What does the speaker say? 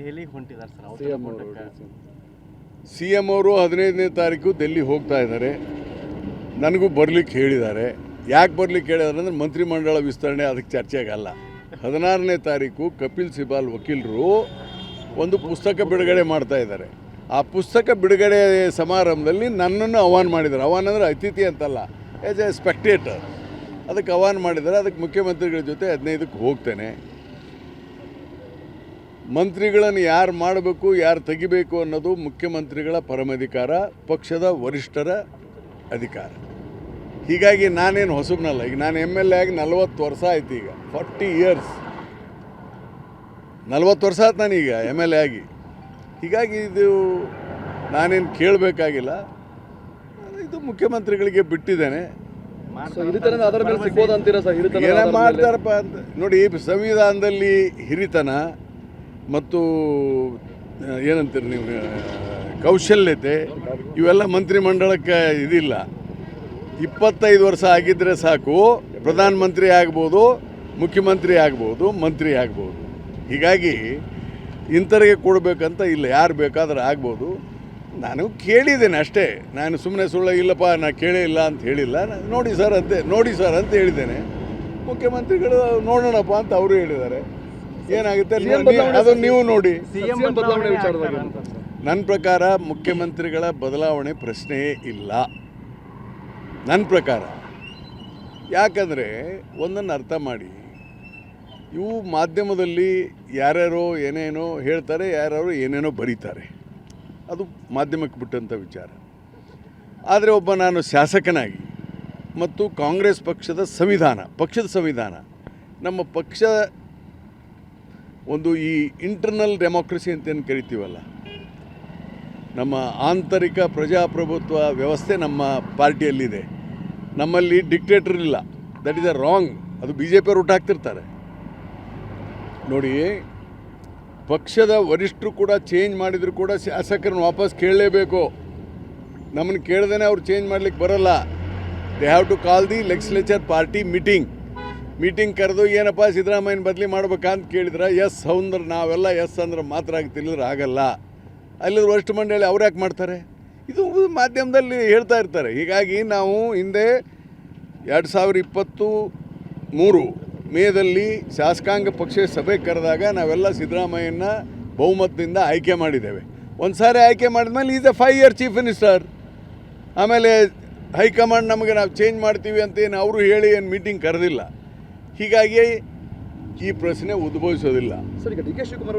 ದೆಹಲಿಗೆ ಹೊಂಟಿದ್ದಾರೆ sir C M ಅವರು 15ನೇ ತಾರೀಕು ಡೆಲ್ಲಿ ಹೋಗ್ತಾ ಇದ್ದಾರೆ. ನನಗೂ ಬರಲಿಕ್ಕೆ ಹೇಳಿದ್ದಾರೆ. ಯಾಕೆ ಬರಲಿಕ್ಕೆ ಹೇಳಿದ್ದಾರೆ ಅಂದರೆ ಮಂತ್ರಿಮಂಡಲ ವಿಸ್ತರಣೆ ಅದಕ್ಕೆ ಚರ್ಚೆಗಲ್ಲ. 16ನೇ ತಾರೀಕು ಕಪಿಲ್ ಸಿಬಾಲ್ ವಕೀಲರು ಒಂದು ಪುಸ್ತಕ ಬಿಡುಗಡೆ ಮಾಡ್ತಾ ಇದ್ದಾರೆ. ಆ ಪುಸ್ತಕ ಬಿಡುಗಡೆ ಸಮಾರಂಭದಲ್ಲಿ ನನ್ನನ್ನು ಆಹ್ವಾನ ಮಾಡಿದ್ದಾರೆ. ಆಹ್ವಾನ ಅಂದರೆ ಅತಿಥಿ ಅಂತಲ್ಲ, ಆ್ಯಸ್ ಎ ಸ್ಪೆಕ್ಟೇಟರ್ ಅದಕ್ಕೆ ಆಹ್ವಾನ ಮಾಡಿದ್ದಾರೆ. ಅದಕ್ಕೆ ಮುಖ್ಯಮಂತ್ರಿಗಳ ಜೊತೆ 15ಕ್ಕೆ ಹೋಗ್ತೇನೆ. ಮಂತ್ರಿಗಳನ್ನು ಯಾರು ಮಾಡಬೇಕು ಯಾರು ತೆಗಿಬೇಕು ಅನ್ನೋದು ಮುಖ್ಯಮಂತ್ರಿಗಳ ಪರಮಾಧಿಕಾರ, ಪಕ್ಷದ ವರಿಷ್ಠರ ಅಧಿಕಾರ. ಹೀಗಾಗಿ ನಾನೇನು ಹೊಸಬನಲ್ಲ. ಈಗ ನಾನು MLA ಆಗಿ 40 ವರ್ಷ ಆಯ್ತು. ಈಗ 40 ಇಯರ್ಸ್ 40 ವರ್ಷ ಆಯ್ತು ನಾನೀಗ MLA ಆಗಿ. ಹೀಗಾಗಿ ಇದು ನಾನೇನು ಕೇಳಬೇಕಾಗಿಲ್ಲ. ಇದು ಮುಖ್ಯಮಂತ್ರಿಗಳಿಗೆ ಬಿಟ್ಟಿದ್ದೇನೆ. ಏನ ಮಾಡ್ತಾರಪ್ಪ ಅಂತ ನೋಡಿ. ಸಂವಿಧಾನದಲ್ಲಿ ಹಿರಿತನ ಮತ್ತು ಏನಂತೀರಿ ನೀವು ಕೌಶಲ್ಯತೆ ಇವೆಲ್ಲ ಮಂತ್ರಿಮಂಡಲಕ್ಕೆ ಇದಿಲ್ಲ. 25 ವರ್ಷ ಆಗಿದ್ದರೆ ಸಾಕು, ಪ್ರಧಾನಮಂತ್ರಿ ಆಗ್ಬೋದು, ಮುಖ್ಯಮಂತ್ರಿ ಆಗ್ಬೋದು, ಮಂತ್ರಿ ಆಗ್ಬೋದು. ಹೀಗಾಗಿ ಇಂಥವ್ರಿಗೆ ಕೊಡಬೇಕಂತ ಇಲ್ಲ, ಯಾರು ಬೇಕಾದ್ರೆ ಆಗ್ಬೋದು. ನಾನು ಕೇಳಿದ್ದೇನೆ ಅಷ್ಟೇ. ನಾನು ಸುಮ್ಮನೆ ಸುಳ್ಳು ಇಲ್ಲಪ್ಪ ನಾನು ಕೇಳೇ ಇಲ್ಲ ಅಂತ ಹೇಳಿಲ್ಲ. ನೋಡಿ ಸರ್ ಅಂತ ಹೇಳಿದ್ದೇನೆ. ಮುಖ್ಯಮಂತ್ರಿಗಳು ನೋಡೋಣಪ್ಪ ಅಂತ ಅವರು ಹೇಳಿದ್ದಾರೆ. ಏನಾಗುತ್ತೆ ಅದು ನೀವು ನೋಡಿ. ನನ್ನ ಪ್ರಕಾರ ಮುಖ್ಯಮಂತ್ರಿಗಳ ಬದಲಾವಣೆ ಪ್ರಶ್ನೆಯೇ ಇಲ್ಲ ನನ್ನ ಪ್ರಕಾರ. ಯಾಕಂದರೆ ಒಂದನ್ನು ಅರ್ಥ ಮಾಡಿ, ಇವು ಮಾಧ್ಯಮದಲ್ಲಿ ಯಾರ್ಯಾರೋ ಏನೇನೋ ಹೇಳ್ತಾರೆ, ಯಾರ್ಯಾರೋ ಏನೇನೋ ಬರೀತಾರೆ. ಅದು ಮಾಧ್ಯಮಕ್ಕೆ ಬಿಟ್ಟಂಥ ವಿಚಾರ. ಆದರೆ ನಾನು ಶಾಸಕನಾಗಿ ಮತ್ತು ಕಾಂಗ್ರೆಸ್ ಪಕ್ಷದ ಸಂವಿಧಾನ ನಮ್ಮ ಪಕ್ಷ ಒಂದು ಈ ಇಂಟರ್ನಲ್ ಡೆಮೋಕ್ರಸಿ ಅಂತೇನು ಕರಿತೀವಲ್ಲ, ನಮ್ಮ ಆಂತರಿಕ ಪ್ರಜಾಪ್ರಭುತ್ವ ವ್ಯವಸ್ಥೆ ನಮ್ಮ ಪಾರ್ಟಿಯಲ್ಲಿದೆ. ನಮ್ಮಲ್ಲಿ ಡಿಕ್ಟೇಟರ್ ಇಲ್ಲ. That is a wrong. ಅದು BJP ಅವರು ಹುಟ್ಟಾಕ್ತಿರ್ತಾರೆ ನೋಡಿ. ಪಕ್ಷದ ವರಿಷ್ಠರು ಕೂಡ ಚೇಂಜ್ ಮಾಡಿದ್ರು ಕೂಡ ಶಾಸಕರನ್ನು ವಾಪಸ್ ಕೇಳಲೇಬೇಕು. ನಮ್ಮನ್ನು ಕೇಳ್ದೇ ಅವ್ರು ಚೇಂಜ್ ಮಾಡಲಿಕ್ಕೆ ಬರೋಲ್ಲ. They have to call the legislature party meeting ಕರೆದು ಏನಪ್ಪ ಸಿದ್ದರಾಮಯ್ಯನ ಬದಲಿ ಮಾಡ್ಬೇಕಂತ ಕೇಳಿದ್ರೆ ಎಸ್ ಅಂದ್ರೆ ನಾವೆಲ್ಲ ಎಸ್ ಅಂದ್ರೆ ಮಾತ್ರ ಆಗ್ತಿಲ್ಲ, ಆಗಲ್ಲ. ಅಲ್ಲಿ ವರಿಷ್ಠ ಮಂಡಳಿ ಅವ್ರು ಯಾಕೆ ಮಾಡ್ತಾರೆ? ಇದು ಮಾಧ್ಯಮದಲ್ಲಿ ಹೇಳ್ತಾ ಇರ್ತಾರೆ. ಹೀಗಾಗಿ ನಾವು ಹಿಂದೆ 2023 ಮೇದಲ್ಲಿ ಶಾಸಕಾಂಗ ಪಕ್ಷ ಸಭೆ ಕರೆದಾಗ ನಾವೆಲ್ಲ ಸಿದ್ದರಾಮಯ್ಯನ ಬಹುಮತದಿಂದ ಆಯ್ಕೆ ಮಾಡಿದ್ದೇವೆ. ಒಂದು ಸಾರಿ ಆಯ್ಕೆ ಮಾಡಿದ್ಮೇಲೆ is A 5 year chief minister. ಆಮೇಲೆ ಹೈಕಮಾಂಡ್ ನಮಗೆ ನಾವು ಚೇಂಜ್ ಮಾಡ್ತೀವಿ ಅಂತ ಏನು ಅವರು ಹೇಳಿ ಏನು ಮೀಟಿಂಗ್ ಕರೆದಿಲ್ಲ. ಹೀಗಾಗಿ ಈ ಪ್ರಶ್ನೆ ಉದ್ಭವಿಸೋದಿಲ್ಲ. ಸರ್, ಈಗ DK ಶಿವಕುಮಾರ್